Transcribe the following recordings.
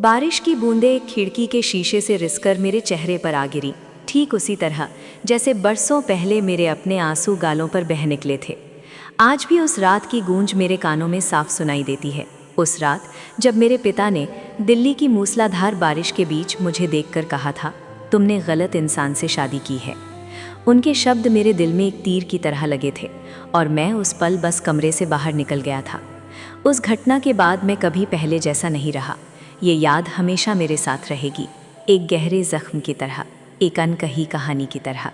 बारिश की बूंदें एक खिड़की के शीशे से रिसकर मेरे चेहरे पर आ गिरी, ठीक उसी तरह जैसे बरसों पहले मेरे अपने आंसू गालों पर बह निकले थे। आज भी उस रात की गूंज मेरे कानों में साफ सुनाई देती है। उस रात जब मेरे पिता ने दिल्ली की मूसलाधार बारिश के बीच मुझे देखकर कहा था, तुमने गलत इंसान से शादी की है। उनके शब्द मेरे दिल में एक तीर की तरह लगे थे और मैं उस पल बस कमरे से बाहर निकल गया था। उस घटना के बाद मैं कभी पहले जैसा नहीं रहा। ये याद हमेशा मेरे साथ रहेगी, एक गहरे जख्म की तरह, एक अनकही कहानी की तरह।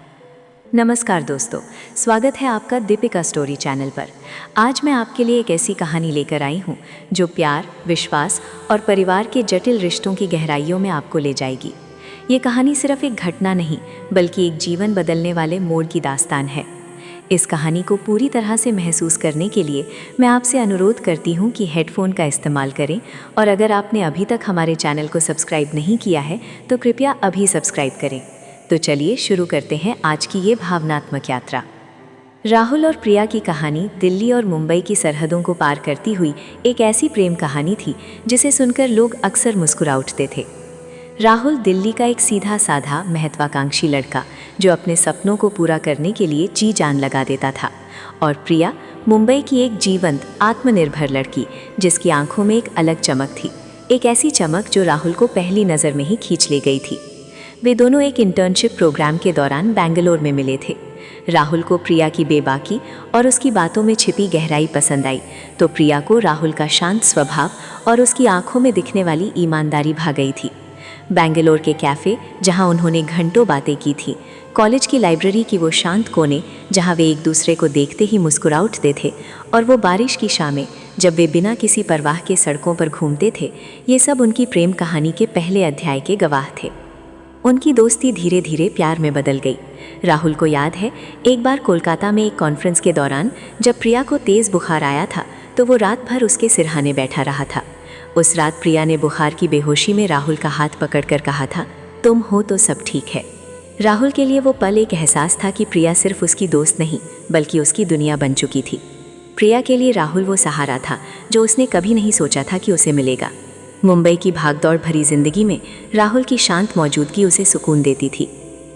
नमस्कार दोस्तों, स्वागत है आपका दीपिका स्टोरी चैनल पर। आज मैं आपके लिए एक ऐसी कहानी लेकर आई हूँ जो प्यार, विश्वास और परिवार के जटिल रिश्तों की गहराइयों में आपको ले जाएगी। ये कहानी सिर्फ एक घटना नहीं, बल्कि एक जीवन बदलने वाले मोड़ की दास्तान है। इस कहानी को पूरी तरह से महसूस करने के लिए मैं आपसे अनुरोध करती हूँ कि हेडफोन का इस्तेमाल करें, और अगर आपने अभी तक हमारे चैनल को सब्सक्राइब नहीं किया है तो कृपया अभी सब्सक्राइब करें। तो चलिए शुरू करते हैं आज की ये भावनात्मक यात्रा। राहुल और प्रिया की कहानी दिल्ली और मुंबई की सरहदों को पार करती हुई एक ऐसी प्रेम कहानी थी जिसे सुनकर लोग अक्सर मुस्कुरा उठते थे। राहुल दिल्ली का एक सीधा साधा महत्वाकांक्षी लड़का जो अपने सपनों को पूरा करने के लिए जी जान लगा देता था, और प्रिया मुंबई की एक जीवंत आत्मनिर्भर लड़की जिसकी आंखों में एक अलग चमक थी, एक ऐसी चमक जो राहुल को पहली नज़र में ही खींच ले गई थी। वे दोनों एक इंटर्नशिप प्रोग्राम के दौरान बेंगलोर में मिले थे। राहुल को प्रिया की बेबाकी और उसकी बातों में छिपी गहराई पसंद आई, तो प्रिया को राहुल का शांत स्वभाव और उसकी आंखों में दिखने वाली ईमानदारी भा गई थी। बेंगलोर के कैफ़े जहां उन्होंने घंटों बातें की थी, कॉलेज की लाइब्रेरी की वो शांत कोने जहां वे एक दूसरे को देखते ही मुस्कुरा उठते थे, और वो बारिश की शामें जब वे बिना किसी परवाह के सड़कों पर घूमते थे, ये सब उनकी प्रेम कहानी के पहले अध्याय के गवाह थे। उनकी दोस्ती धीरे धीरे प्यार में बदल गई। राहुल को याद है, एक बार कोलकाता में एक कॉन्फ्रेंस के दौरान जब प्रिया को तेज़ बुखार आया था तो वो रात भर उसके सिरहाने बैठा रहा था। उस रात प्रिया ने बुखार की बेहोशी में राहुल का हाथ पकड़कर कहा था, तुम हो तो सब ठीक है। राहुल के लिए वो पल एक एहसास था कि प्रिया सिर्फ उसकी दोस्त नहीं बल्कि उसकी दुनिया बन चुकी थी। प्रिया के लिए राहुल वो सहारा था जो उसने कभी नहीं सोचा था कि उसे मिलेगा। मुंबई की भागदौड़ भरी जिंदगी में राहुल की शांत मौजूदगी उसे सुकून देती थी।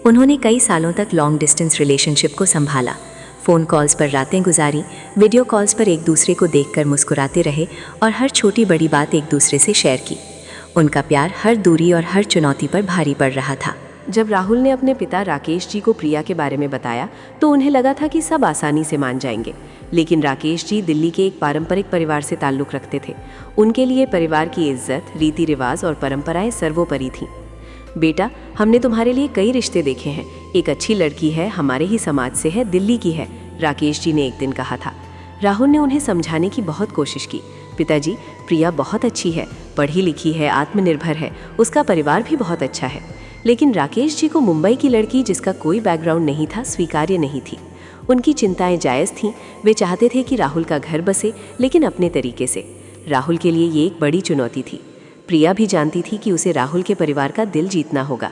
उन्होंने कई सालों तक लॉन्ग डिस्टेंस रिलेशनशिप को संभाला, फ़ोन कॉल्स पर रातें गुजारी, वीडियो कॉल्स पर एक दूसरे को देखकर मुस्कुराते रहे और हर छोटी बड़ी बात एक दूसरे से शेयर की। उनका प्यार हर दूरी और हर चुनौती पर भारी पड़ रहा था। जब राहुल ने अपने पिता राकेश जी को प्रिया के बारे में बताया तो उन्हें लगा था कि सब आसानी से मान जाएंगे, लेकिन राकेश जी दिल्ली के एक पारंपरिक परिवार से ताल्लुक़ रखते थे। उनके लिए परिवार की इज्जत, रीति रिवाज और परंपराएं सर्वोपरि थीं। बेटा, हमने तुम्हारे लिए कई रिश्ते देखे हैं, एक अच्छी लड़की है, हमारे ही समाज से है, दिल्ली की है, राकेश जी ने एक दिन कहा था। राहुल ने उन्हें समझाने की बहुत कोशिश की, पिताजी, प्रिया बहुत अच्छी है, पढ़ी लिखी है, आत्मनिर्भर है, उसका परिवार भी बहुत अच्छा है। लेकिन राकेश जी को मुंबई की लड़की जिसका कोई बैकग्राउंड नहीं था स्वीकार्य नहीं थी। उनकी चिंताएं जायज़ थीं, वे चाहते थे कि राहुल का घर बसे, लेकिन अपने तरीके से। राहुल के लिए ये एक बड़ी चुनौती थी। प्रिया भी जानती थी कि उसे राहुल के परिवार का दिल जीतना होगा।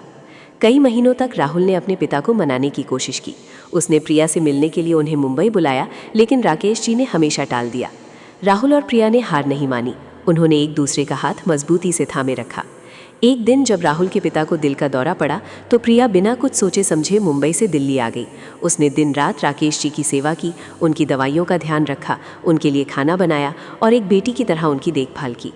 कई महीनों तक राहुल ने अपने पिता को मनाने की कोशिश की। उसने प्रिया से मिलने के लिए उन्हें मुंबई बुलाया, लेकिन राकेश जी ने हमेशा टाल दिया। राहुल और प्रिया ने हार नहीं मानी। उन्होंने एक दूसरे का हाथ मजबूती से थामे रखा। एक दिन जब राहुल के पिता को दिल का दौरा पड़ा तो प्रिया बिना कुछ सोचे समझे मुंबई से दिल्ली आ गई। उसने दिन रात राकेश जी की सेवा की, उनकी दवाइयों का ध्यान रखा, उनके लिए खाना बनाया और एक बेटी की तरह उनकी देखभाल की।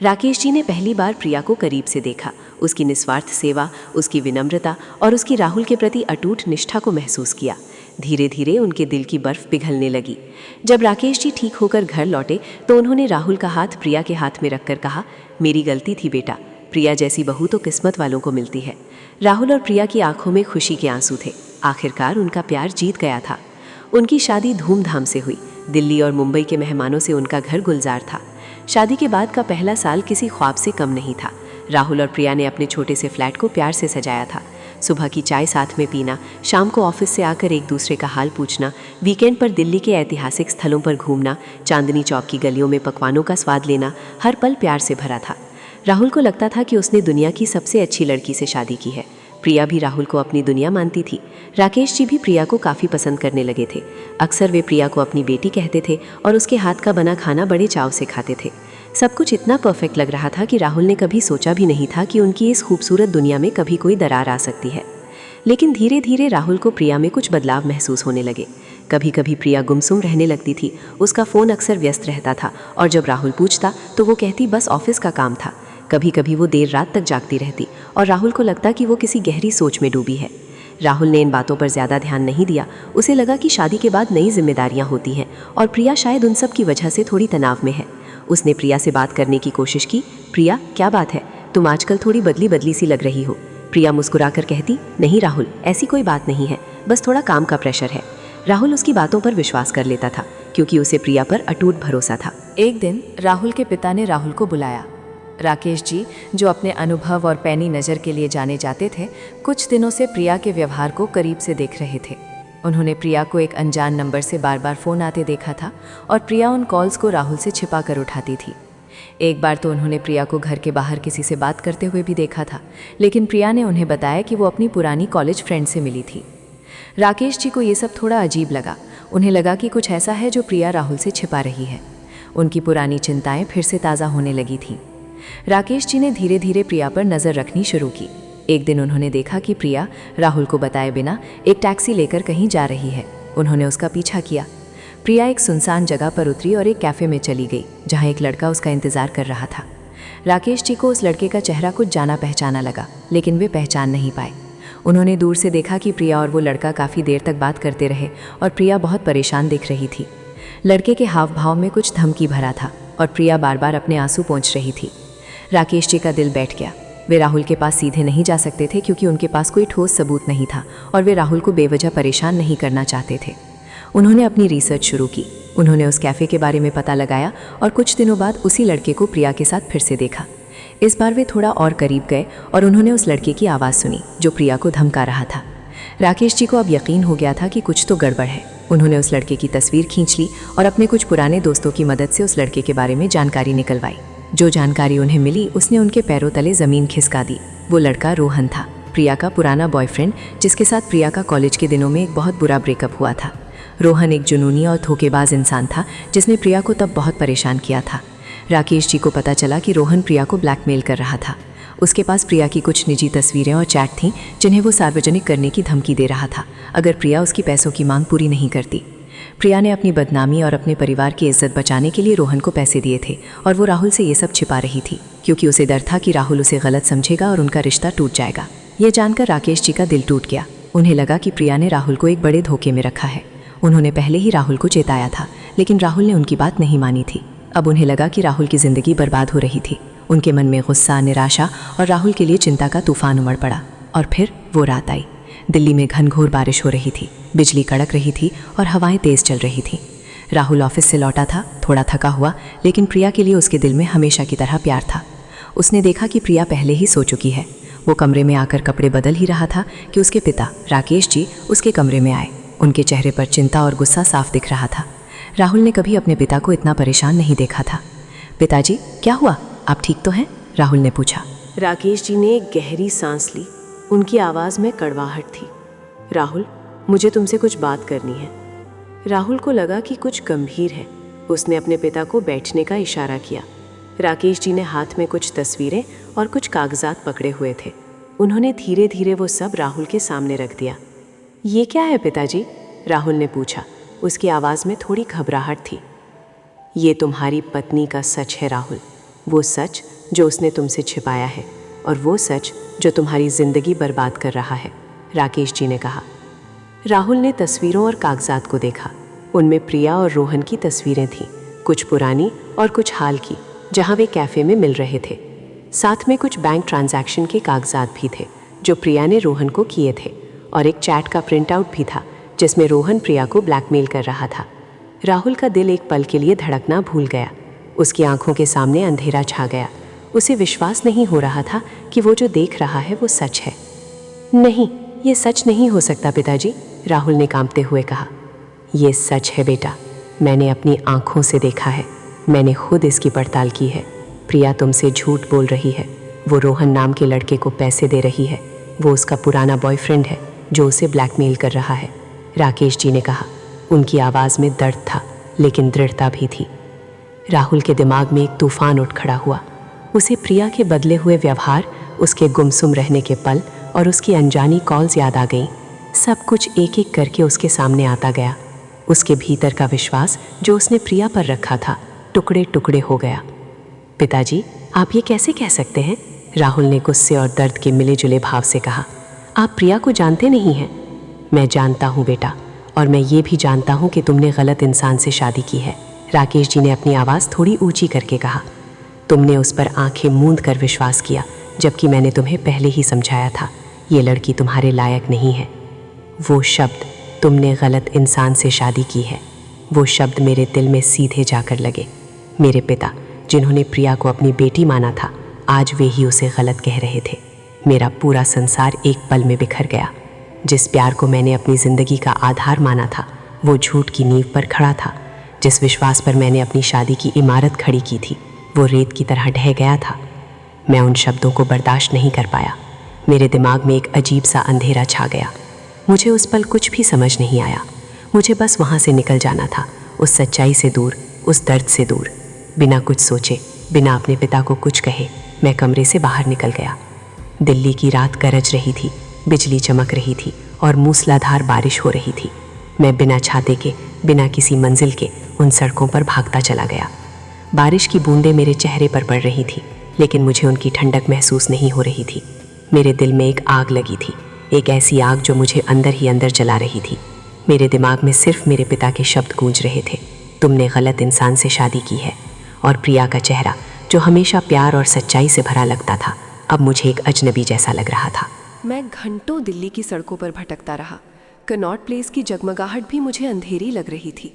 राकेश जी ने पहली बार प्रिया को करीब से देखा। उसकी निस्वार्थ सेवा, उसकी विनम्रता और उसकी राहुल के प्रति अटूट निष्ठा को महसूस किया। धीरे धीरे उनके दिल की बर्फ पिघलने लगी। जब राकेश जी ठीक होकर घर लौटे तो उन्होंने राहुल का हाथ प्रिया के हाथ में रखकर कहा, मेरी गलती थी बेटा, प्रिया जैसी बहू तो किस्मत वालों को मिलती है। राहुल और प्रिया की आंखों में खुशी के आंसू थे। आखिरकार उनका प्यार जीत गया था। उनकी शादी धूमधाम से हुई। दिल्ली और मुंबई के मेहमानों से उनका घर गुलजार था। शादी के बाद का पहला साल किसी ख्वाब से कम नहीं था। राहुल और प्रिया ने अपने छोटे से फ्लैट को प्यार से सजाया था। सुबह की चाय साथ में पीना, शाम को ऑफिस से आकर एक दूसरे का हाल पूछना, वीकेंड पर दिल्ली के ऐतिहासिक स्थलों पर घूमना, चांदनी चौक की गलियों में पकवानों का स्वाद लेना, हर पल प्यार से भरा था। राहुल को लगता था कि उसने दुनिया की सबसे अच्छी लड़की से शादी की है। प्रिया भी राहुल को अपनी दुनिया मानती थी। राकेश जी भी प्रिया को काफ़ी पसंद करने लगे थे। अक्सर वे प्रिया को अपनी बेटी कहते थे और उसके हाथ का बना खाना बड़े चाव से खाते थे। सब कुछ इतना परफेक्ट लग रहा था कि राहुल ने कभी सोचा भी नहीं था कि उनकी इस खूबसूरत दुनिया में कभी कोई दरार आ सकती है। लेकिन धीरे धीरे राहुल को प्रिया में कुछ बदलाव महसूस होने लगे। कभी कभी प्रिया गुमसुम रहने लगती थी, उसका फ़ोन अक्सर व्यस्त रहता था और जब राहुल पूछता तो वो कहती बस ऑफिस का काम था। कभी कभी वो देर रात तक जागती रहती और राहुल को लगता कि वो किसी गहरी सोच में डूबी है। राहुल ने इन बातों पर ज़्यादा ध्यान नहीं दिया। उसे लगा कि शादी के बाद नई जिम्मेदारियां होती हैं और प्रिया शायद उन सब की वजह से थोड़ी तनाव में है। उसने प्रिया से बात करने की कोशिश की। प्रिया, क्या बात है? तुम आजकल थोड़ी बदली बदली सी लग रही हो। प्रिया मुस्कुराकर कहती, नहीं राहुल, ऐसी कोई बात नहीं है, बस थोड़ा काम का प्रेशर है। राहुल उसकी बातों पर विश्वास कर लेता था क्योंकि उसे प्रिया पर अटूट भरोसा था। एक दिन राहुल के पिता ने राहुल को बुलाया। राकेश जी, जो अपने अनुभव और पैनी नज़र के लिए जाने जाते थे, कुछ दिनों से प्रिया के व्यवहार को करीब से देख रहे थे। उन्होंने प्रिया को एक अनजान नंबर से बार बार फ़ोन आते देखा था और प्रिया उन कॉल्स को राहुल से छिपा कर उठाती थी। एक बार तो उन्होंने प्रिया को घर के बाहर किसी से बात करते हुए भी देखा था, लेकिन प्रिया ने उन्हें बताया कि वो अपनी पुरानी कॉलेज फ्रेंड से मिली थी। राकेश जी को ये सब थोड़ा अजीब लगा। उन्हें लगा कि कुछ ऐसा है जो प्रिया राहुल से छिपा रही है। उनकी पुरानी चिंताएं फिर से ताज़ा होने लगी थीं। राकेश जी ने धीरे धीरे प्रिया पर नज़र रखनी शुरू की। एक दिन उन्होंने देखा कि प्रिया राहुल को बताए बिना एक टैक्सी लेकर कहीं जा रही है। उन्होंने उसका पीछा किया। प्रिया एक सुनसान जगह पर उतरी और एक कैफ़े में चली गई जहां एक लड़का उसका इंतज़ार कर रहा था। राकेश जी को उस लड़के का चेहरा कुछ जाना पहचाना लगा, लेकिन वे पहचान नहीं पाए। उन्होंने दूर से देखा कि प्रिया और वो लड़का काफ़ी देर तक बात करते रहे और प्रिया बहुत परेशान दिख रही थी। लड़के के हाव भाव में कुछ धमकी भरा था और प्रिया बार बार अपने आंसू पोंछ रही थी। राकेश जी का दिल बैठ गया। वे राहुल के पास सीधे नहीं जा सकते थे क्योंकि उनके पास कोई ठोस सबूत नहीं था और वे राहुल को बेवजह परेशान नहीं करना चाहते थे। उन्होंने अपनी रिसर्च शुरू की। उन्होंने उस कैफ़े के बारे में पता लगाया और कुछ दिनों बाद उसी लड़के को प्रिया के साथ फिर से देखा। इस बार वे थोड़ा और करीब गए और उन्होंने उस लड़के की आवाज़ सुनी जो प्रिया को धमका रहा था। राकेश जी को अब यकीन हो गया था कि कुछ तो गड़बड़ है। उन्होंने उस लड़के की तस्वीर खींच ली और अपने कुछ पुराने दोस्तों की मदद से उस लड़के के बारे में जानकारी निकलवाई। जो जानकारी उन्हें मिली उसने उनके पैरों तले ज़मीन खिसका दी। वो लड़का रोहन था, प्रिया का पुराना बॉयफ्रेंड, जिसके साथ प्रिया का कॉलेज के दिनों में एक बहुत बुरा ब्रेकअप हुआ था। रोहन एक जुनूनी और धोखेबाज इंसान था जिसने प्रिया को तब बहुत परेशान किया था। राकेश जी को पता चला कि रोहन प्रिया को ब्लैकमेल कर रहा था। उसके पास प्रिया की कुछ निजी तस्वीरें और चैट थीं जिन्हें वो सार्वजनिक करने की धमकी दे रहा था अगर प्रिया उसकी पैसों की मांग पूरी नहीं करती। प्रिया ने अपनी बदनामी और अपने परिवार की इज्जत बचाने के लिए रोहन को पैसे दिए थे और वो राहुल से ये सब छिपा रही थी क्योंकि उसे डर था कि राहुल उसे गलत समझेगा और उनका रिश्ता टूट जाएगा। ये जानकर राकेश जी का दिल टूट गया। उन्हें लगा कि प्रिया ने राहुल को एक बड़े धोखे में रखा है। उन्होंने पहले ही राहुल को चेताया था, लेकिन राहुल ने उनकी बात नहीं मानी थी। अब उन्हें लगा कि राहुल की ज़िंदगी बर्बाद हो रही थी। उनके मन में गुस्सा, निराशा और राहुल के लिए चिंता का तूफान उमड़ पड़ा। और फिर वो रात आई। दिल्ली में घनघोर बारिश हो रही थी, बिजली कड़क रही थी और हवाएं तेज़ चल रही थीं। राहुल ऑफिस से लौटा था, थोड़ा थका हुआ, लेकिन प्रिया के लिए उसके दिल में हमेशा की तरह प्यार था। उसने देखा कि प्रिया पहले ही सो चुकी है। वो कमरे में आकर कपड़े बदल ही रहा था कि उसके पिता राकेश जी उसके कमरे में आए। उनके चेहरे पर चिंता और गुस्सा साफ दिख रहा था। राहुल ने कभी अपने पिता को इतना परेशान नहीं देखा था। पिताजी, क्या हुआ? आप ठीक तो हैं? राहुल ने पूछा। राकेश जी ने एक गहरी सांस ली। उनकी आवाज़ में कड़वाहट थी। राहुल, मुझे तुमसे कुछ बात करनी है। राहुल को लगा कि कुछ गंभीर है। उसने अपने पिता को बैठने का इशारा किया। राकेश जी ने हाथ में कुछ तस्वीरें और कुछ कागजात पकड़े हुए थे। उन्होंने धीरे धीरे वो सब राहुल के सामने रख दिया। ये क्या है पिताजी? राहुल ने पूछा। उसकी आवाज़ में थोड़ी घबराहट थी। ये तुम्हारी पत्नी का सच है राहुल, वो सच जो उसने तुमसे छिपाया है और वो सच जो तुम्हारी ज़िंदगी बर्बाद कर रहा है, राकेश जी ने कहा। राहुल ने तस्वीरों और कागजात को देखा। उनमें प्रिया और रोहन की तस्वीरें थीं, कुछ पुरानी और कुछ हाल की, जहां वे कैफ़े में मिल रहे थे। साथ में कुछ बैंक ट्रांजैक्शन के कागजात भी थे जो प्रिया ने रोहन को किए थे, और एक चैट का प्रिंट आउट भी था जिसमें रोहन प्रिया को ब्लैकमेल कर रहा था। राहुल का दिल एक पल के लिए धड़कना भूल गया। उसकी आंखों के सामने अंधेरा छा गया। उसे विश्वास नहीं हो रहा था कि वो जो देख रहा है वो सच है। नहीं, ये सच नहीं हो सकता पिताजी, राहुल ने कांपते हुए कहा। ये सच है बेटा, मैंने अपनी आंखों से देखा है, मैंने खुद इसकी पड़ताल की है। प्रिया तुमसे झूठ बोल रही है। वो रोहन नाम के लड़के को पैसे दे रही है। वो उसका पुराना बॉयफ्रेंड है जो उसे ब्लैकमेल कर रहा है, राकेश जी ने कहा। उनकी आवाज़ में दर्द था लेकिन दृढ़ता भी थी। राहुल के दिमाग में एक तूफान उठ खड़ा हुआ। उसे प्रिया के बदले हुए व्यवहार, उसके गुमसुम रहने के पल और उसकी अनजानी कॉल्स याद आ गईं। सब कुछ एक एक करके उसके सामने आता गया। उसके भीतर का विश्वास जो उसने प्रिया पर रखा था, टुकड़े टुकड़े हो गया। पिताजी, आप ये कैसे कह सकते हैं? राहुल ने गुस्से और दर्द के मिले जुले भाव से कहा। आप प्रिया को जानते नहीं हैं। मैं जानता हूँ बेटा, और मैं ये भी जानता हूँ कि तुमने गलत इंसान से शादी की है। राकेश जी ने अपनी आवाज़ थोड़ी ऊंची करके कहा। तुमने उस पर आंखें मूंद कर विश्वास किया, जबकि मैंने तुम्हें पहले ही समझाया था ये लड़की तुम्हारे लायक नहीं है। वो शब्द, तुमने गलत इंसान से शादी की है, वो शब्द मेरे दिल में सीधे जाकर लगे। मेरे पिता, जिन्होंने प्रिया को अपनी बेटी माना था, आज वे ही उसे गलत कह रहे थे। मेरा पूरा संसार एक पल में बिखर गया। जिस प्यार को मैंने अपनी ज़िंदगी का आधार माना था, वो झूठ की नींव पर खड़ा था। जिस विश्वास पर मैंने अपनी शादी की इमारत खड़ी की थी, वो रेत की तरह ढह गया था। मैं उन शब्दों को बर्दाश्त नहीं कर पाया। मेरे दिमाग में एक अजीब सा अंधेरा छा गया। मुझे उस पल कुछ भी समझ नहीं आया। मुझे बस वहाँ से निकल जाना था, उस सच्चाई से दूर, उस दर्द से दूर। बिना कुछ सोचे, बिना अपने पिता को कुछ कहे, मैं कमरे से बाहर निकल गया। दिल्ली की रात गरज रही थी, बिजली चमक रही थी और मूसलाधार बारिश हो रही थी। मैं बिना छाते के, बिना किसी मंजिल के उन सड़कों पर भागता चला गया। बारिश की बूंदें मेरे चेहरे पर पड़ रही थी, लेकिन मुझे उनकी ठंडक महसूस नहीं हो रही थी। मेरे दिल में एक आग लगी थी, एक ऐसी आग जो मुझे अंदर ही अंदर जला रही थी। मेरे दिमाग में सिर्फ मेरे पिता के शब्द गूंज रहे थे, तुमने गलत इंसान से शादी की है। और प्रिया का चेहरा, जो हमेशा प्यार और सच्चाई से भरा लगता था, अब मुझे एक अजनबी जैसा लग रहा था। मैं घंटों दिल्ली की सड़कों पर भटकता रहा। कनॉट प्लेस की जगमगाहट भी मुझे अंधेरी लग रही थी।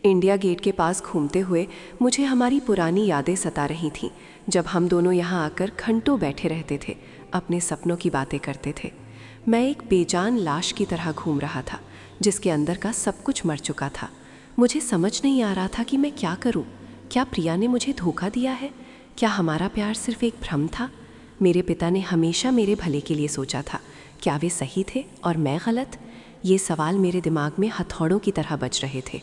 इंडिया गेट के पास घूमते हुए मुझे हमारी पुरानी यादें सता रही थीं, जब हम दोनों यहाँ आकर घंटों बैठे रहते थे, अपने सपनों की बातें करते थे। मैं एक बेजान लाश की तरह घूम रहा था, जिसके अंदर का सब कुछ मर चुका था। मुझे समझ नहीं आ रहा था कि मैं क्या करूं। क्या प्रिया ने मुझे धोखा दिया है? क्या हमारा प्यार सिर्फ एक भ्रम था? मेरे पिता ने हमेशा मेरे भले के लिए सोचा था। क्या वे सही थे और मैं गलत? ये सवाल मेरे दिमाग में हथौड़ों की तरह बज रहे थे।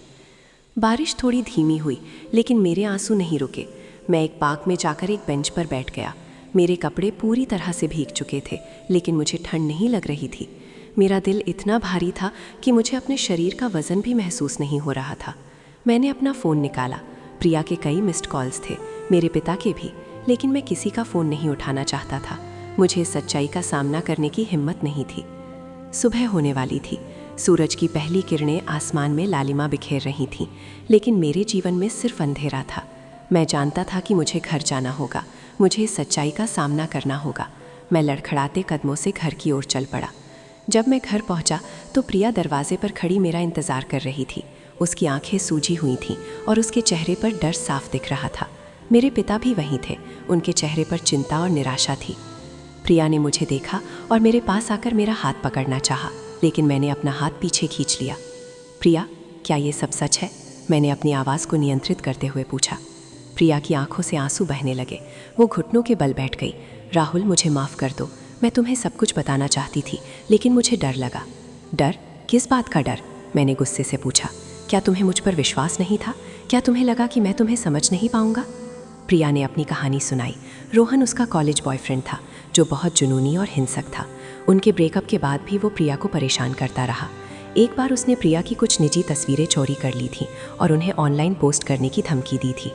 बारिश थोड़ी धीमी हुई, लेकिन मेरे आंसू नहीं रुके। मैं एक पार्क में जाकर एक बेंच पर बैठ गया। मेरे कपड़े पूरी तरह से भीग चुके थे, लेकिन मुझे ठंड नहीं लग रही थी। मेरा दिल इतना भारी था कि मुझे अपने शरीर का वज़न भी महसूस नहीं हो रहा था। मैंने अपना फ़ोन निकाला। प्रिया के कई मिस्ड कॉल्स थे, मेरे पिता के भी, लेकिन मैं किसी का फ़ोन नहीं उठाना चाहता था। मुझे इस सच्चाई का सामना करने की हिम्मत नहीं थी। सुबह होने वाली थी। सूरज की पहली किरणें आसमान में लालिमा बिखेर रही थीं, लेकिन मेरे जीवन में सिर्फ अंधेरा था। मैं जानता था कि मुझे घर जाना होगा, मुझे इस सच्चाई का सामना करना होगा। मैं लड़खड़ाते कदमों से घर की ओर चल पड़ा। जब मैं घर पहुंचा तो प्रिया दरवाजे पर खड़ी मेरा इंतज़ार कर रही थी। उसकी आंखें सूजी हुई थीं और उसके चेहरे पर डर साफ दिख रहा था। मेरे पिता भी वहीं थे, उनके चेहरे पर चिंता और निराशा थी। प्रिया ने मुझे देखा और मेरे पास आकर मेरा हाथ पकड़ना चाहा, लेकिन मैंने अपना हाथ पीछे खींच लिया। प्रिया, क्या ये सब सच है? मैंने अपनी आवाज़ को नियंत्रित करते हुए पूछा। प्रिया की आंखों से आंसू बहने लगे। वो घुटनों के बल बैठ गई। राहुल, मुझे माफ़ कर दो। मैं तुम्हें सब कुछ बताना चाहती थी, लेकिन मुझे डर लगा। डर? किस बात का डर? मैंने गुस्से से पूछा। क्या तुम्हें मुझ पर विश्वास नहीं था? क्या तुम्हें लगा कि मैं तुम्हें समझ नहीं पाऊंगा? प्रिया ने अपनी कहानी सुनाई। रोहन उसका कॉलेज बॉयफ्रेंड था, जो बहुत जुनूनी और हिंसक था। उनके ब्रेकअप के बाद भी वो प्रिया को परेशान करता रहा। एक बार उसने प्रिया की कुछ निजी तस्वीरें चोरी कर ली थीं और उन्हें ऑनलाइन पोस्ट करने की धमकी दी थी।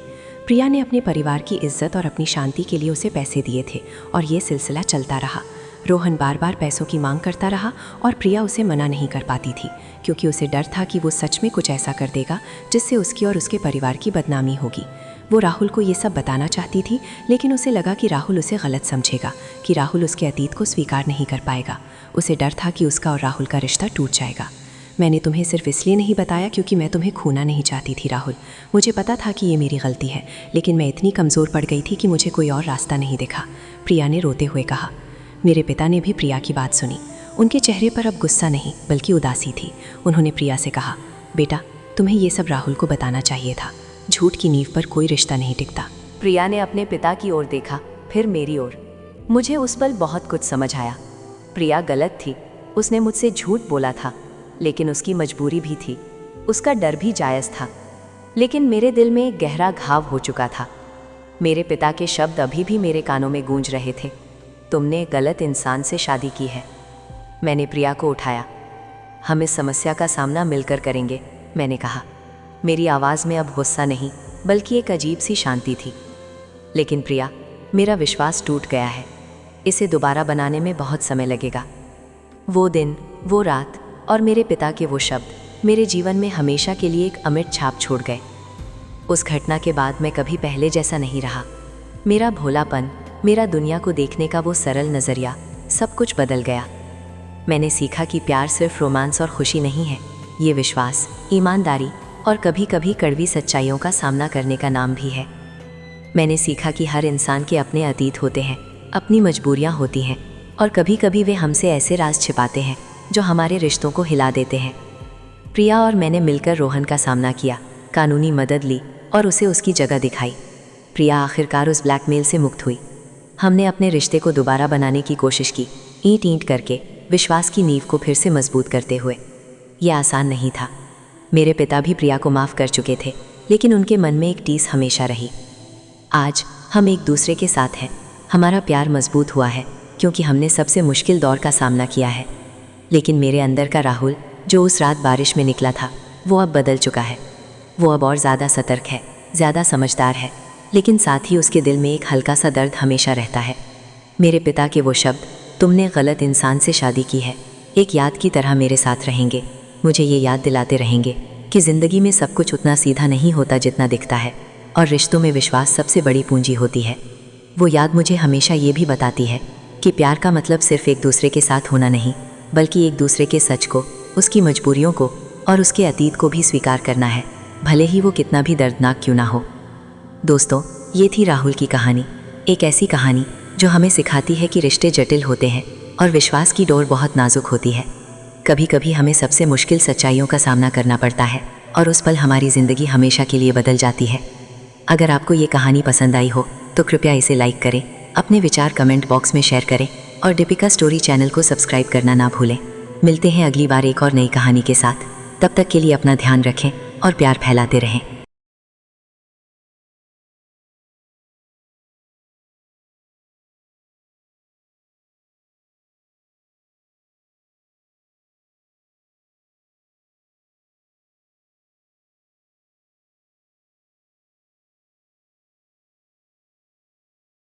प्रिया ने अपने परिवार की इज्जत और अपनी शांति के लिए उसे पैसे दिए थे और ये सिलसिला चलता रहा। रोहन बार बार पैसों की मांग करता रहा और प्रिया उसे मना नहीं कर पाती थी, क्योंकि उसे डर था कि वो सच में कुछ ऐसा कर देगा जिससे उसकी और उसके परिवार की बदनामी होगी। वो राहुल को ये सब बताना चाहती थी, लेकिन उसे लगा कि राहुल उसे गलत समझेगा, कि राहुल उसके अतीत को स्वीकार नहीं कर पाएगा। उसे डर था कि उसका और राहुल का रिश्ता टूट जाएगा। मैंने तुम्हें सिर्फ इसलिए नहीं बताया क्योंकि मैं तुम्हें खोना नहीं चाहती थी राहुल। मुझे पता था कि ये मेरी गलती है, लेकिन मैं इतनी कमज़ोर पड़ गई थी कि मुझे कोई और रास्ता नहीं दिखा। प्रिया ने रोते हुए कहा। मेरे पिता ने भी प्रिया की बात सुनी। उनके चेहरे पर अब गुस्सा नहीं बल्कि उदासी थी। उन्होंने प्रिया से कहा, बेटा, तुम्हें ये सब राहुल को बताना चाहिए था। झूठ की नींव पर कोई रिश्ता नहीं टिकता। प्रिया ने अपने पिता की ओर देखा, फिर मेरी ओर। मुझे उस पल बहुत कुछ समझ आया। प्रिया गलत थी, उसने मुझसे झूठ बोला था, लेकिन उसकी मजबूरी भी थी, उसका डर भी जायज़ था। लेकिन मेरे दिल में एक गहरा घाव हो चुका था। मेरे पिता के शब्द अभी भी मेरे कानों में गूंज रहे थे, तुमने गलत इंसान से शादी की है। मैंने प्रिया को उठाया। हम इस समस्या का सामना मिलकर करेंगे, मैंने कहा। मेरी आवाज़ में अब गुस्सा नहीं बल्कि एक अजीब सी शांति थी। लेकिन प्रिया, मेरा विश्वास टूट गया है। इसे दोबारा बनाने में बहुत समय लगेगा। वो दिन, वो रात और मेरे पिता के वो शब्द मेरे जीवन में हमेशा के लिए एक अमिट छाप छोड़ गए। उस घटना के बाद मैं कभी पहले जैसा नहीं रहा। मेरा भोलापन, मेरा दुनिया को देखने का वो सरल नज़रिया, सब कुछ बदल गया। मैंने सीखा कि प्यार सिर्फ रोमांस और खुशी नहीं है, ये विश्वास, ईमानदारी और कभी कभी कड़वी सच्चाइयों का सामना करने का नाम भी है। मैंने सीखा कि हर इंसान के अपने अतीत होते हैं, अपनी मजबूरियां होती हैं और कभी कभी वे हमसे ऐसे राज छिपाते हैं जो हमारे रिश्तों को हिला देते हैं। प्रिया और मैंने मिलकर रोहन का सामना किया, कानूनी मदद ली और उसे उसकी जगह दिखाई। प्रिया आखिरकार उस ब्लैकमेल से मुक्त हुई। हमने अपने रिश्ते को दोबारा बनाने की कोशिश की, ईंट ईंट करके, विश्वास की नींव को फिर से मजबूत करते हुए। यह आसान नहीं था। मेरे पिता भी प्रिया को माफ़ कर चुके थे, लेकिन उनके मन में एक टीस हमेशा रही। आज हम एक दूसरे के साथ हैं। हमारा प्यार मजबूत हुआ है क्योंकि हमने सबसे मुश्किल दौर का सामना किया है। लेकिन मेरे अंदर का राहुल, जो उस रात बारिश में निकला था, वो अब बदल चुका है। वो अब और ज़्यादा सतर्क है, ज़्यादा समझदार है, लेकिन साथ ही उसके दिल में एक हल्का सा दर्द हमेशा रहता है। मेरे पिता के वो शब्द, तुमने गलत इंसान से शादी की है, एक याद की तरह मेरे साथ रहेंगे। मुझे ये याद दिलाते रहेंगे कि ज़िंदगी में सब कुछ उतना सीधा नहीं होता जितना दिखता है और रिश्तों में विश्वास सबसे बड़ी पूंजी होती है। वो याद मुझे हमेशा ये भी बताती है कि प्यार का मतलब सिर्फ एक दूसरे के साथ होना नहीं, बल्कि एक दूसरे के सच को, उसकी मजबूरियों को और उसके अतीत को भी स्वीकार करना है, भले ही वो कितना भी दर्दनाक क्यों ना हो। दोस्तों, ये थी राहुल की कहानी। एक ऐसी कहानी जो हमें सिखाती है कि रिश्ते जटिल होते हैं और विश्वास की डोर बहुत नाजुक होती है। कभी कभी हमें सबसे मुश्किल सच्चाइयों का सामना करना पड़ता है और उस पल हमारी ज़िंदगी हमेशा के लिए बदल जाती है। अगर आपको ये कहानी पसंद आई हो तो कृपया इसे लाइक करें, अपने विचार कमेंट बॉक्स में शेयर करें और दीपिका स्टोरी चैनल को सब्सक्राइब करना ना भूलें। मिलते हैं अगली बार एक और नई कहानी के साथ। तब तक के लिए अपना ध्यान रखें और प्यार फैलाते रहें।